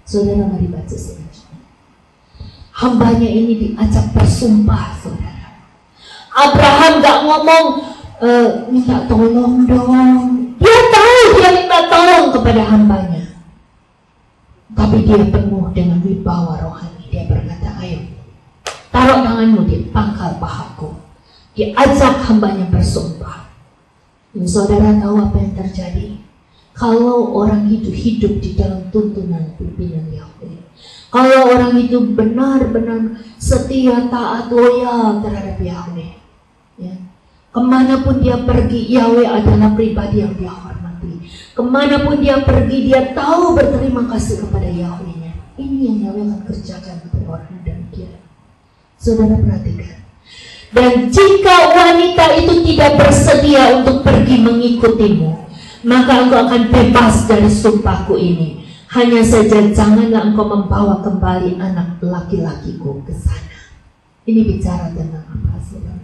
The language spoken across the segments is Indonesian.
Saudara, mari baca selanjutnya. Hambanya ini diajak bersumpah, saudara. Abraham gak ngomong minta tolong dong. Dia tahu dia minta tolong kepada hambanya, tapi dia penuh dengan wibawa rohani. Dia berkata, ayo taruh tanganmu di pangkal pahaku. Diajak hambanya bersumpah. Dan saudara tahu apa yang terjadi? Kalau orang itu hidup di dalam tuntunan pimpinan Yahweh, kalau orang itu benar-benar setia, taat, loyal terhadap Yahweh, ya, kemanapun dia pergi, Yahweh adalah pribadi yang dia hormati. Kemanapun dia pergi, dia tahu berterima kasih kepada Yahweh-nya. Ini yang Yahweh akan kerjakan untuk orang demikian. Saudara perhatikan. Dan jika wanita itu tidak bersedia untuk pergi mengikutimu, maka engkau akan bebas dari sumpahku ini. Hanya saja janganlah engkau membawa kembali anak laki-lakiku ke sana. Ini bicara tentang apa, saudara?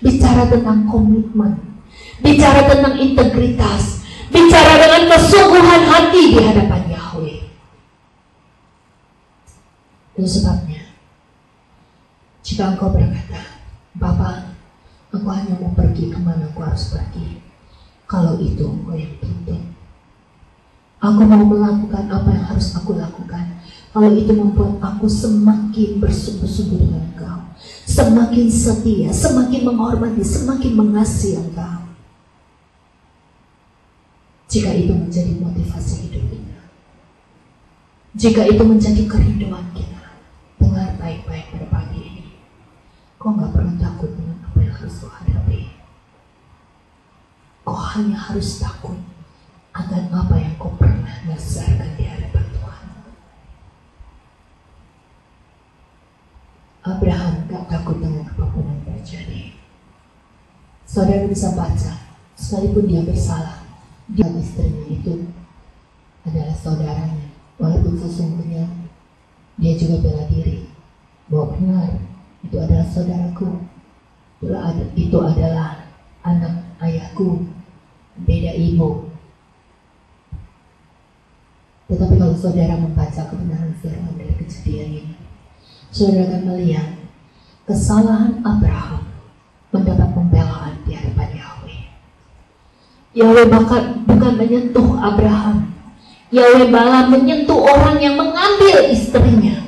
Bicara tentang komitmen, bicara tentang integritas, bicara dengan kesungguhan hati di hadapan Yahweh. Itu sebabnya, jika engkau berkata, Bapak, aku hanya mau pergi kemana aku harus pergi, kalau itu engkau yang tuntun. Aku mau melakukan apa yang harus aku lakukan, kalau itu membuat aku semakin bersungguh-sungguh dengan engkau, semakin setia, semakin menghormati, semakin mengasihi engkau. Jika itu menjadi motivasi hidup kita, jika itu menjadi kerinduan kita, dengar baik-baik pada pagi ini. Kau gak perlu takut dengan apa yang harus kau hadapi. Kau hanya harus takut akan apa yang kau pernah dasarkan di hadapan Tuhan. Abraham gak takut dengan apapun yang terjadi. Saudara bisa baca, sekalipun dia bersalah, dia istrinya itu adalah saudaranya, walaupun sesungguhnya dia juga bela diri bahwa benar itu adalah saudaraku, itu adalah anak ayahku, beda ibu. Tetapi kalau saudara membaca kebenaran firman dari kejadian ini, saudara akan melihat kesalahan Abraham mendapat pembelaan di hadapan Yahweh. Yahweh bukan menyentuh Abraham, Yahweh malah menyentuh orang yang mengambil istrinya.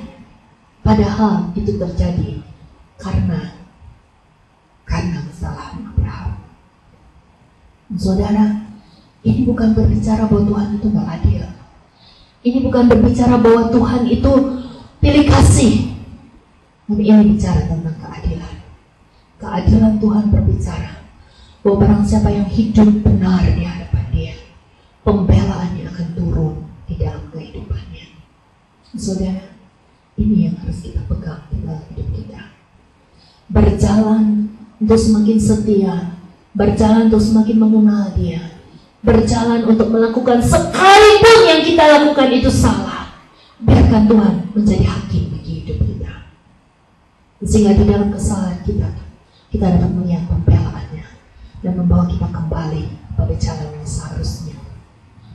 Padahal itu terjadi karena kesalahan Abraham. Saudara, ini bukan berbicara bahwa Tuhan itu gak adil. Ini bukan berbicara bahwa Tuhan itu pilih kasih. Tapi ini bicara tentang keadilan. Keadilan Tuhan berbicara bahwa barang siapa yang hidup benar di hadapan Dia, pembelaannya akan turun di dalam kehidupannya. Saudara, ini yang harus kita pegang di dalam hidup kita. Berjalan untuk semakin setia, berjalan untuk semakin mengenal Dia, berjalan untuk melakukan sekalipun yang kita lakukan itu salah. Biarkan Tuhan menjadi hakim bagi hidup kita, sehingga di dalam kesalahan kita dapat melihat pembelaannya dan membawa kita kembali pada jalan yang seharusnya.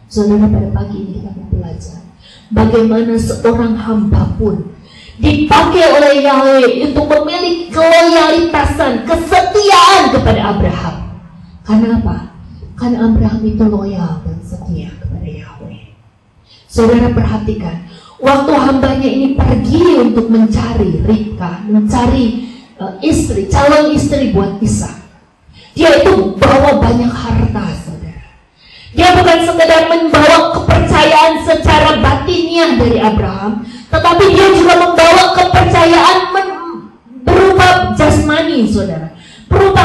Saudara, pada pagi ini kita mau belajar bagaimana seorang hamba pun dipakai oleh Yahweh untuk memiliki keloyalitasan, kesetiaan kepada Abraham. Karena apa? Karena Abraham itu loyal dan setia kepada Yahweh. Saudara perhatikan, waktu hambanya ini pergi untuk mencari Ribka, mencari istri, calon istri buat Ishak, dia itu bawa banyak harta, saudara. Dia bukan sekedar membawa kepercayaan secara batiniah dari Abraham, tetapi dia juga membawa kepercayaan berupa jasmani, saudara, berupa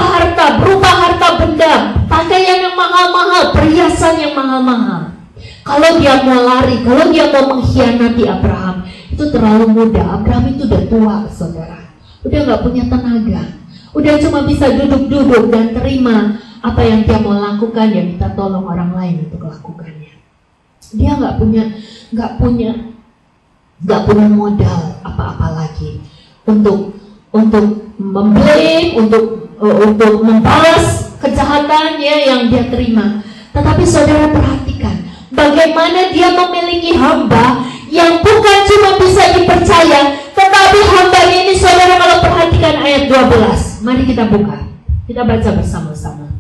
harta benda, pakaian yang mahal-mahal, perhiasan yang mahal-mahal. Kalau dia mau lari, kalau dia mau mengkhianati Abraham, itu terlalu mudah. Abraham itu udah tua, saudara, udah gak punya tenaga, udah cuma bisa duduk-duduk dan terima apa yang dia mau lakukan, dia minta tolong orang lain untuk lakukannya. Dia gak punya modal apa-apa lagi untuk membeli, untuk membalas kejahatannya yang dia terima. Tetapi saudara perhatikan bagaimana dia memiliki hamba yang bukan cuma bisa dipercaya, tetapi hamba-Nya ini, saudara, kalau perhatikan ayat 12. Mari kita buka, kita baca bersama-sama.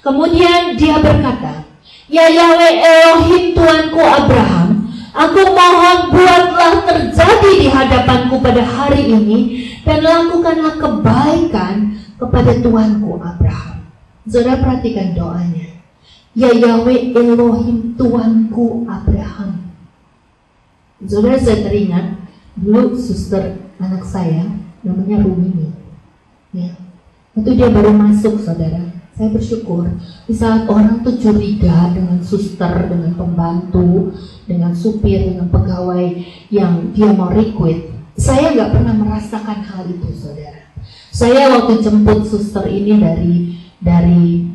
Kemudian dia berkata, "Ya Yahweh Elohim Tuanku Abraham, aku mohon buatlah terjadi di hadapanku pada hari ini, dan lakukanlah kebaikan kepada Tuanku Abraham." Saudara perhatikan doanya. "Ya Yahweh Elohim Tuanku Abraham." Saudara, saya teringat dulu suster anak saya namanya Rumini. Ya, waktu dia baru masuk, saudara, saya bersyukur di saat orang tuh curiga dengan suster, dengan pembantu, dengan supir, dengan pegawai yang dia mau rekrut, saya nggak pernah merasakan hal itu, saudara. Saya waktu jemput suster ini dari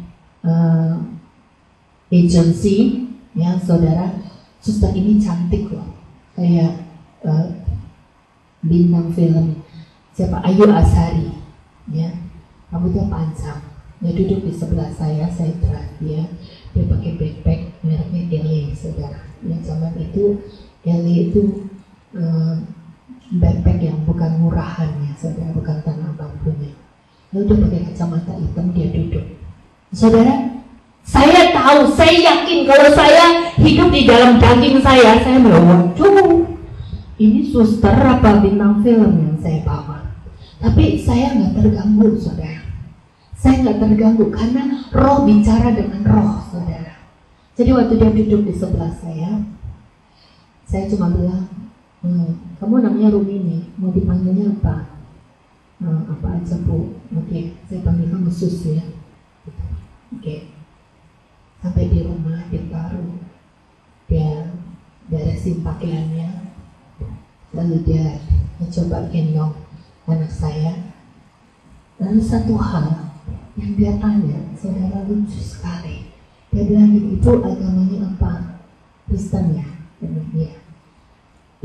agency, ya saudara, suster ini cantik loh, kayak bintang film siapa, Ayu Asari, ya, rambutnya panjang. Dia duduk di sebelah saya teras dia pakai backpack mereknya Ellie, saudara. Yang zaman itu Ellie itu backpack yang bukan murahan ya, saudara, bukan tanah abang punya. Lalu dia pakai kacamata hitam, dia duduk. Saudara, saya tahu, saya yakin kalau saya hidup di dalam daging saya bilang, waduh, ini suster apa bintang film yang saya bawa. Tapi saya nggak terganggu, saudara. Saya nggak terganggu karena roh bicara dengan roh, saudara. Jadi waktu dia duduk di sebelah saya cuma bilang, "Kamu namanya Rumini, mau dipanggilnya apa?" "Apa aja, Bu." "Oke, saya panggil kamu Sus ya." Oke. Sampai di rumah ditaruh, dia beresin pakaiannya, lalu dia mencoba gendong anak saya. Lalu satu hal yang dia tanya, saudara, lucu sekali. Dia bilang, "Ibu agamanya apa?" "Kristen ya." "Iya."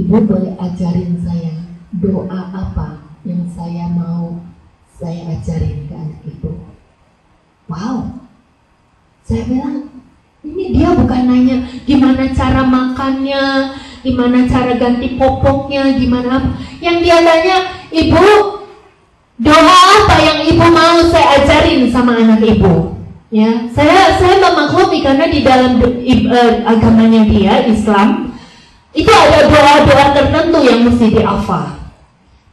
"Ibu boleh ajarin saya doa apa yang saya mau saya ajarin ke anak ibu?" Wow. Saya bilang, ini dia bukan nanya gimana cara makannya, gimana cara ganti popoknya, gimana. Yang dia tanya, "Ibu, doa apa yang ibu mau saya ajarin sama anak ibu?" Ya, saya memaklumi karena di dalam agamanya dia, Islam, itu ada doa-doa tertentu yang mesti dihafal.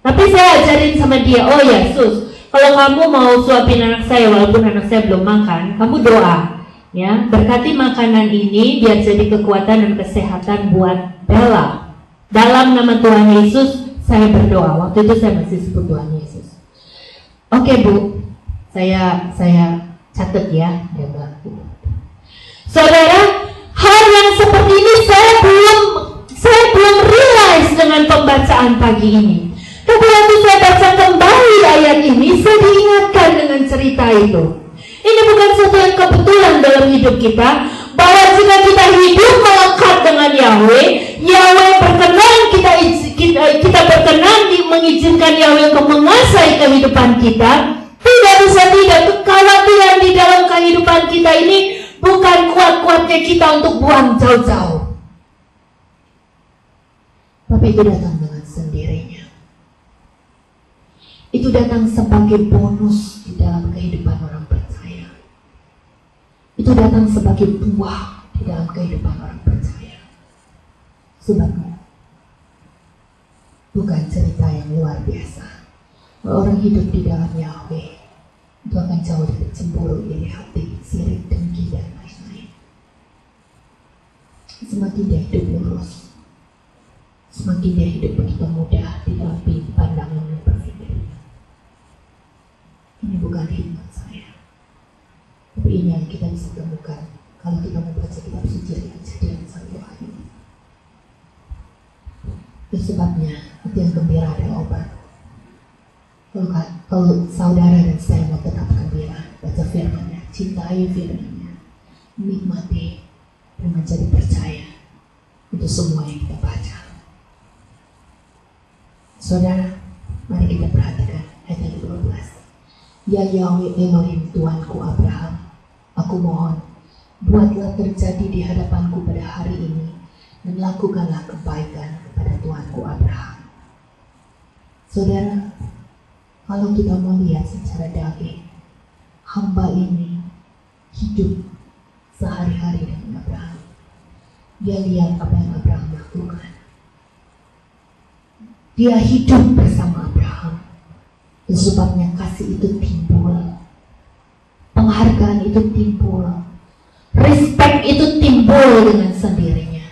Tapi saya ajarin sama dia, "Oh ya Sus, kalau kamu mau suapin anak saya walaupun anak saya belum makan, kamu doa. Ya, berkati makanan ini biar jadi kekuatan dan kesehatan buat Bella. Dalam nama Tuhan Yesus saya berdoa." Waktu itu saya masih sebut Tuhan Yesus. "Oke Bu, saya catat ya." Dia bilang. Saudara, hal yang seperti ini saya belum realize dengan pembacaan pagi ini. Tapi waktu saya baca kembali ayat ini, saya diingatkan dengan cerita itu. Ini bukan sesuatu yang kebetulan dalam hidup kita, bahwa jika kita hidup melekat dengan Yahweh, Yahweh berkenan kita berkenan mengizinkan Yahweh untuk menguasai kehidupan kita. Tidak bisa tidak, kekhawatiran di dalam kehidupan kita ini bukan kuat-kuatnya kita untuk buang jauh-jauh, tapi itu datang dengan sendirinya. Itu datang sebagai bonus di dalam kehidupan orang percaya. Itu datang sebagai buah di dalam kehidupan orang percaya. Sebabnya bukan cerita yang luar biasa. Orang hidup di dalam Yahweh itu akan jauh dari cemburu, iri hati, sirik, dengki, dan lain-lain. Semakin dia hidup lurus, semakin dia hidup begitu mudah di dalam pandangan dan berpikirnya. Ini bukan hikmat saya, tapi ini yang kita bisa temukan kalau kita membaca kitab suci dengan Kejadian 1 ayat. Itu sebabnya hati yang gembira adalah obat. Kalau saudara dan saya mau tetap gembira, baca firman-Nya, cintai firman-Nya, menikmati dan menjadi percaya untuk semua yang kita baca. Saudara, mari kita perhatikan ayat 12. "Ya Yahweh Elohim Tuanku Abraham, aku mohon, buatlah terjadi di hadapanku pada hari ini, dan lakukanlah kebaikan Saudara, kalau kita mau lihat secara daging, hamba ini hidup sehari-hari dengan Abraham. Dia lihat apa yang Abraham lakukan. Dia hidup bersama Abraham. Sebabnya kasih itu timbul, penghargaan itu timbul, respect itu timbul dengan sendirinya.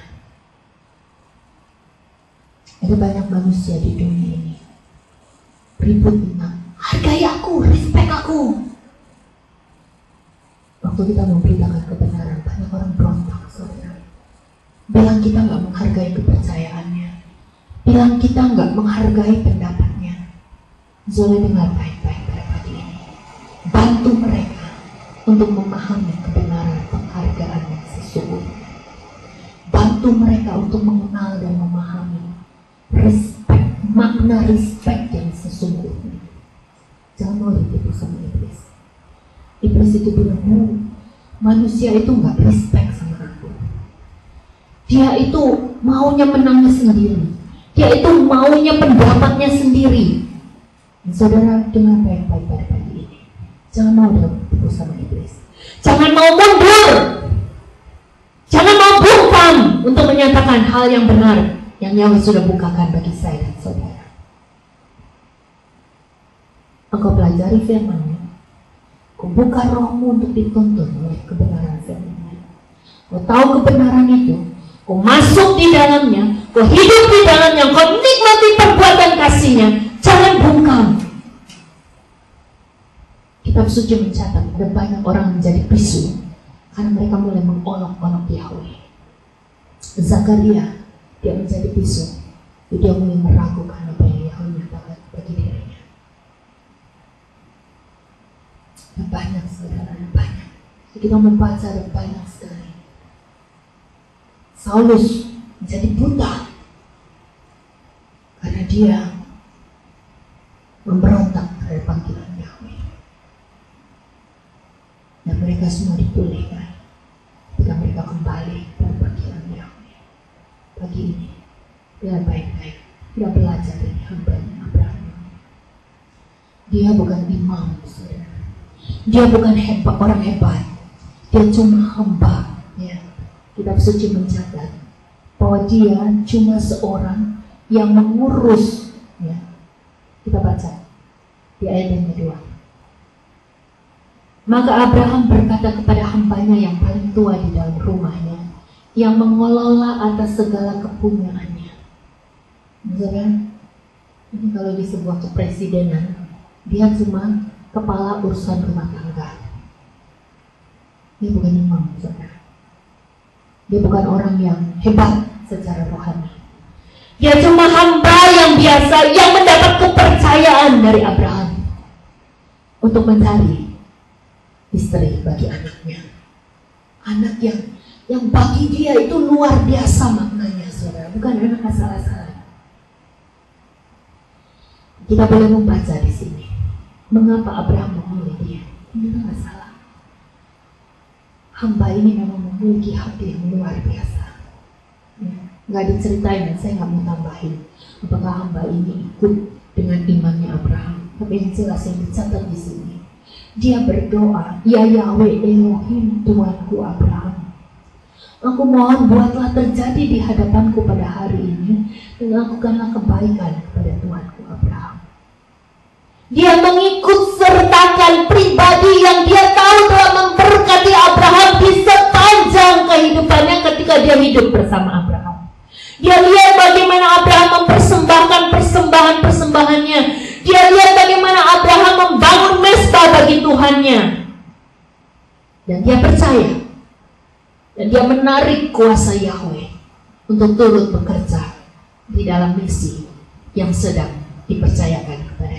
Ada banyak manusia di dunia ini ribut tentang hargai aku, respect aku. Waktu kita memberitakan kebenaran, banyak orang berontak, saudara. Bilang kita nggak menghargai kepercayaannya, bilang kita nggak menghargai pendapatnya. Saudara, dengar baik-baik pada pagi ini. Bantu mereka untuk memahami kebenaran penghargaan yang sesungguhnya. Bantu mereka untuk mengenal dan memahami respect, makna respect yang sesungguhnya. Jangan mau ditipu sama iblis. Iblis itu bilang, manusia itu nggak respect sama aku. Dia itu maunya menangnya sendiri. Dia itu maunya pendapatnya sendiri. Saudara, dengar baik-baik pada pagi ini. Jangan mau ditipu sama iblis. Jangan mau mundur. Jangan mau bungkam untuk menyatakan hal yang benar yang Yahweh sudah bukakan bagi saya dan saudara. Engkau pelajari firman-Nya. Kau buka rohmu untuk dituntun oleh kebenaran firman-Nya. Kau tahu kebenaran itu. Kau masuk di dalamnya. Kau hidup di dalamnya. Kau nikmati perbuatan kasih-Nya. Jangan bungkam. Kitab suci mencatat ada banyak orang menjadi bisu karena mereka mulai mengolok-olok Yahweh. Zakaria, dia menjadi bisu. Dia mulai meragukan apa yang Yahweh nyatakan bagi dirinya. Banyak, saudara, banyak. Kita membaca ada banyak sekali. Saulus menjadi buta karena dia memberontak terhadap panggilan Yahweh. Dan mereka semua dipulihkan ketika mereka kembali pada panggilan Yahweh. Pagi ini, dengan baik-baik kita belajar dari hamba-Nya Abraham. Dia bukan imam, saudara. Dia bukan hebat, orang hebat. Dia cuma hamba. Ya. Kitab suci mencatat bahwa dia cuma seorang yang mengurus. Ya. Kita baca di ayat yang kedua. Maka Abraham berkata kepada hambanya yang paling tua di dalam rumahnya, yang mengelola atas segala kepunyaannya. Saudara, ini kalau di sebuah kepresidenan, dia cuma kepala urusan rumah tangga. Dia bukan imam, saudara. Dia bukan orang yang hebat secara rohani. Dia cuma hamba yang biasa yang mendapat kepercayaan dari Abraham untuk mencari istri bagi anaknya. Anak yang bagi dia itu luar biasa maknanya, saudara. Bukan anak asal-asalan. Kita boleh membaca di sini. Mengapa Abraham memilih dia? Ini tidak salah. Hamba ini memang memiliki hati yang luar biasa. Ya, nggak diceritain, dan saya nggak mau tambahin apakah hamba ini ikut dengan imannya Abraham. Tapi yang jelas yang dicatat di sini, dia berdoa, ya Yahweh Elohim Tuhanku Abraham, aku mohon buatlah terjadi di hadapanku pada hari ini dan lakukanlah kebaikan kepada Tuhanku Abraham. Dia mengikut sertakan pribadi yang dia tahu telah memberkati Abraham di sepanjang kehidupannya ketika dia hidup bersama Abraham. Dia lihat bagaimana Abraham mempersembahkan persembahan-persembahannya. Dia lihat bagaimana Abraham membangun mezbah bagi Tuhannya. Dan dia percaya. Dan dia menarik kuasa Yahweh untuk turut bekerja di dalam misi yang sedang dipercayakan kepada